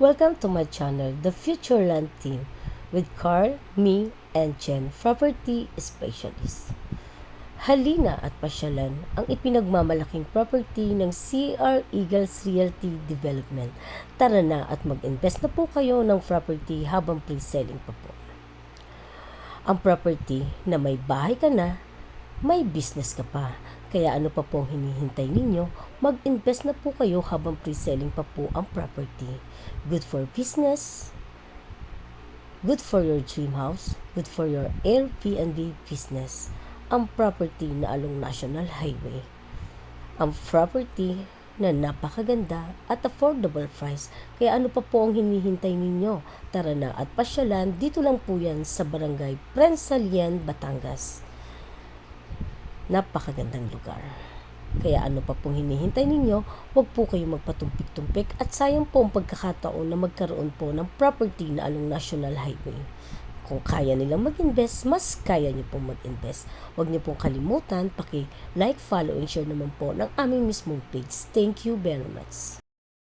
Welcome to my channel, The Futureland Team, with Carl, me, and Jen, property specialist. Halina at pasyalan ang ipinagmamalaking property ng CR Eagles Realty Development. Tara na at mag-invest na po kayo ng property habang pre-selling pa po. Ang property na may bahay ka na, may business ka pa. Kaya ano pa pong hinihintay ninyo? Mag-invest na po kayo habang pre-selling pa po ang property. Good for business, good for your dream house, good for your Airbnb business. Ang property na along National Highway. Ang property na napakaganda at affordable price. Kaya ano pa po ang hinihintay ninyo? Tara na at pasyalan, dito lang po yan sa Barangay Prensalian, Batangas. Napakagandang lugar. Kaya ano pa pong hinihintay ninyo, huwag po kayong magpatumpik-tumpik at sayang po ang pagkakataon na magkaroon po ng property na along National Highway. Kung kaya nilang mag-invest, mas kaya nyo pong mag-invest. Huwag nyo pong kalimutan, paki-like, follow, and share naman po ng aming mismong page. Thank you very much.